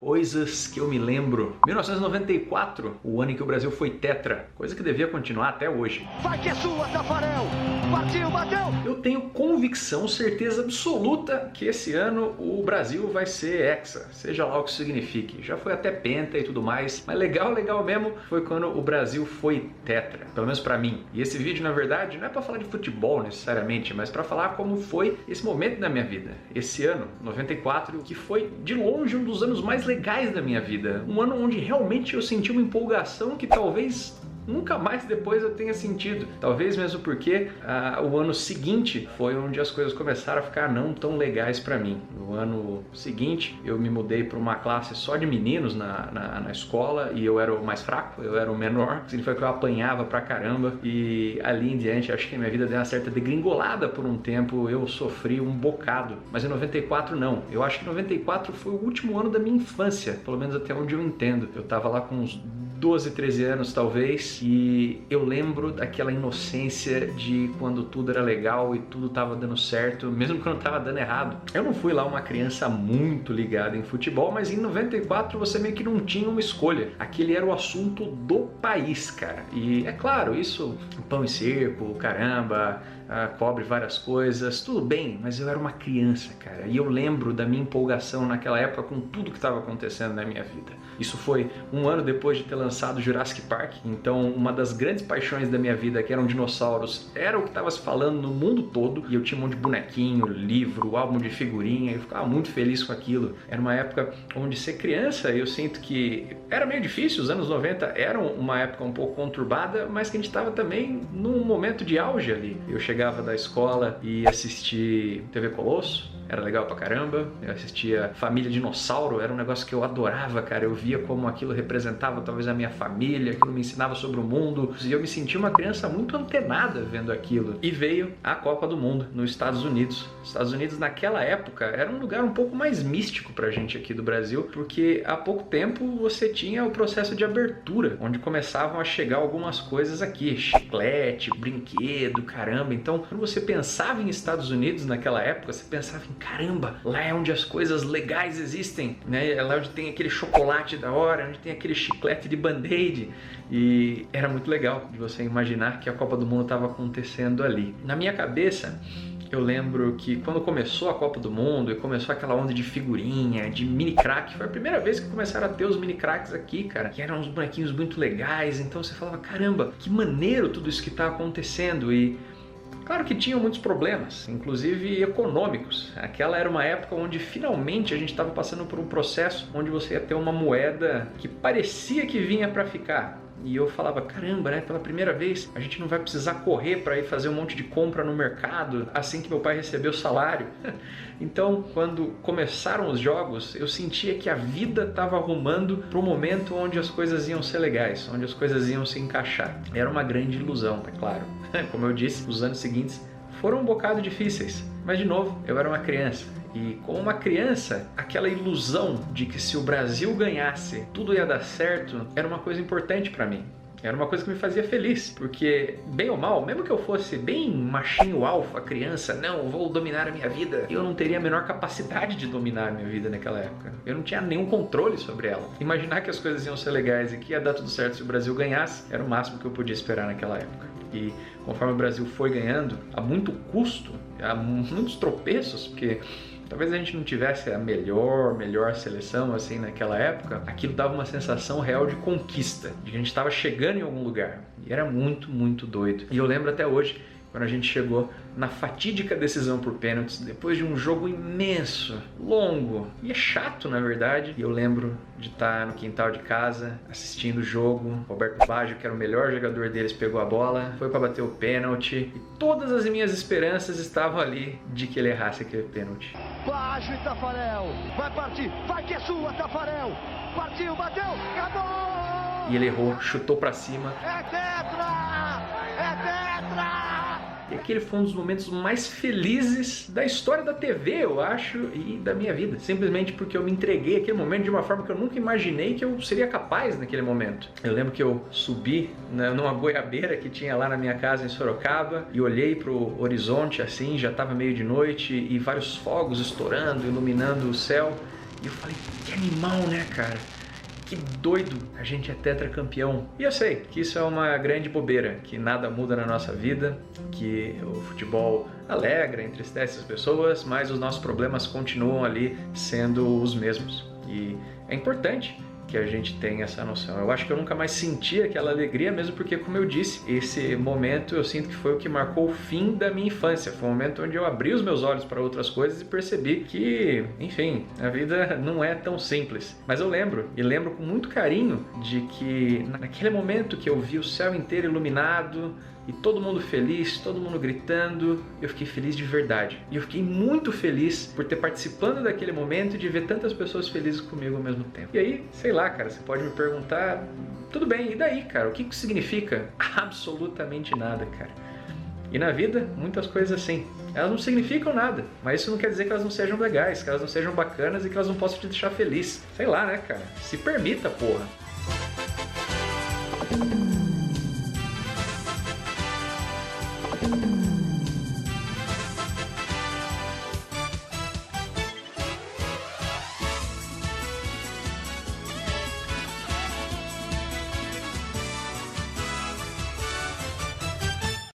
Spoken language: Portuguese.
Coisas que eu me lembro. 1994, o ano em que o Brasil foi tetra, coisa que devia continuar até hoje. Vai que é sua, Tafarel! Partiu, bateu! Eu tenho convicção, certeza absoluta que esse ano o Brasil vai ser hexa, seja lá o que isso signifique. Já foi até penta e tudo mais, mas legal mesmo foi quando o Brasil foi tetra, pelo menos pra mim. E esse vídeo, na verdade, não é pra falar de futebol necessariamente, mas pra falar como foi esse momento da minha vida. Esse ano, 94, que foi de longe um dos anos mais legais da minha vida. Um ano onde realmente eu senti uma empolgação que talvez nunca mais depois eu tenha sentido. Talvez mesmo porque o ano seguinte foi onde as coisas começaram a ficar não tão legais para mim. No ano seguinte eu me mudei para uma classe só de meninos na escola e eu era o mais fraco, eu era o menor, significa que eu apanhava pra caramba e ali em diante acho que a minha vida deu uma certa degringolada por um tempo, eu sofri um bocado. Mas em 94 não, eu acho que 94 foi o último ano da minha infância, pelo menos até onde eu entendo. Eu tava lá com uns 12, 13 anos talvez, e eu lembro daquela inocência de quando tudo era legal e tudo tava dando certo, mesmo quando tava dando errado. Eu não fui lá uma criança muito ligada em futebol, mas em 94 você meio que não tinha uma escolha. Aquele era o assunto do país, cara. E é claro, isso, pão e circo, caramba, cobre várias coisas, tudo bem, mas eu era uma criança, cara, e eu lembro da minha empolgação naquela época com tudo que estava acontecendo na minha vida. Isso foi um ano depois de ter lançado Jurassic Park, então uma das grandes paixões da minha vida, que eram dinossauros, era o que estava se falando no mundo todo, e eu tinha um monte de bonequinho, livro, álbum de figurinha, e eu ficava muito feliz com aquilo. Era uma época onde ser criança, eu sinto que era meio difícil, os anos 90 eram uma época um pouco conturbada, mas que a gente estava também num momento de auge ali. Eu chegava da escola e assistia TV Colosso, era legal pra caramba. Eu assistia Família Dinossauro, era um negócio que eu adorava, cara. Eu via como aquilo representava talvez a minha família, aquilo me ensinava sobre o mundo, e eu me sentia uma criança muito antenada vendo aquilo. E veio a Copa do Mundo nos Estados Unidos. Os Estados Unidos naquela época era um lugar um pouco mais místico pra gente aqui do Brasil, porque há pouco tempo você tinha o processo de abertura, onde começavam a chegar algumas coisas aqui, chiclete, brinquedo, caramba. Então, quando você pensava em Estados Unidos naquela época, você pensava em caramba, lá é onde as coisas legais existem, né? É lá onde tem aquele chocolate da hora, onde tem aquele chiclete de Band-Aid. E era muito legal de você imaginar que a Copa do Mundo estava acontecendo ali. Na minha cabeça, eu lembro que quando começou a Copa do Mundo e começou aquela onda de figurinha, de mini crack, foi a primeira vez que começaram a ter os mini cracks aqui, cara, que eram uns bonequinhos muito legais. Então você falava, caramba, que maneiro tudo isso que está acontecendo. E claro que tinham muitos problemas, inclusive econômicos. Aquela era uma época onde finalmente a gente estava passando por um processo onde você ia ter uma moeda que parecia que vinha para ficar. E eu falava, caramba, né? Pela primeira vez a gente não vai precisar correr para ir fazer um monte de compra no mercado assim que meu pai recebeu o salário. Então, quando começaram os jogos, eu sentia que a vida estava arrumando para um momento onde as coisas iam ser legais, onde as coisas iam se encaixar. Era uma grande ilusão, é claro. Como eu disse, os anos seguintes foram um bocado difíceis, mas de novo, eu era uma criança. E como uma criança, aquela ilusão de que se o Brasil ganhasse, tudo ia dar certo, era uma coisa importante para mim. Era uma coisa que me fazia feliz, porque, bem ou mal, mesmo que eu fosse bem machinho alfa, criança, não, vou dominar a minha vida, eu não teria a menor capacidade de dominar a minha vida naquela época. Eu não tinha nenhum controle sobre ela. Imaginar que as coisas iam ser legais e que ia dar tudo certo se o Brasil ganhasse, era o máximo que eu podia esperar naquela época. E conforme o Brasil foi ganhando, a muito custo, a muitos tropeços, porque talvez a gente não tivesse a melhor seleção assim naquela época, aquilo dava uma sensação real de conquista, de que a gente estava chegando em algum lugar. E era muito, muito doido. E eu lembro até hoje, quando a gente chegou na fatídica decisão por pênaltis, depois de um jogo imenso, longo, e é chato na verdade. E eu lembro de estar no quintal de casa, assistindo o jogo. Roberto Baggio, que era o melhor jogador deles, pegou a bola, foi para bater o pênalti, e todas as minhas esperanças estavam ali de que ele errasse aquele pênalti. Baggio e Tafarel, vai partir, vai que é sua, Tafarel, partiu, bateu, acabou! E ele errou, chutou para cima. É tetra! É tetra! E aquele foi um dos momentos mais felizes da história da TV, eu acho, e da minha vida. Simplesmente porque eu me entreguei àquele momento de uma forma que eu nunca imaginei que eu seria capaz naquele momento. Eu lembro que eu subi numa goiabeira que tinha lá na minha casa em Sorocaba e olhei pro horizonte assim, já estava meio de noite e vários fogos estourando, iluminando o céu. E eu falei, que animal, né, cara? Que doido, a gente é tetracampeão. E eu sei que isso é uma grande bobeira, que nada muda na nossa vida, que o futebol alegra, entristece as pessoas, mas os nossos problemas continuam ali sendo os mesmos. E é importante que a gente tenha essa noção. Eu acho que eu nunca mais senti aquela alegria, mesmo porque, como eu disse, esse momento eu sinto que foi o que marcou o fim da minha infância. Foi um momento onde eu abri os meus olhos para outras coisas e percebi que, enfim, a vida não é tão simples. Mas eu lembro, e lembro com muito carinho, de que naquele momento que eu vi o céu inteiro iluminado, e todo mundo feliz, todo mundo gritando, eu fiquei feliz de verdade. E eu fiquei muito feliz por ter participado daquele momento e de ver tantas pessoas felizes comigo ao mesmo tempo. E aí, sei lá, cara, você pode me perguntar, tudo bem, e daí, cara? O que isso significa? Absolutamente nada, cara. E na vida, muitas coisas assim, elas não significam nada, mas isso não quer dizer que elas não sejam legais, que elas não sejam bacanas e que elas não possam te deixar feliz. Sei lá, né, cara? Se permita, porra.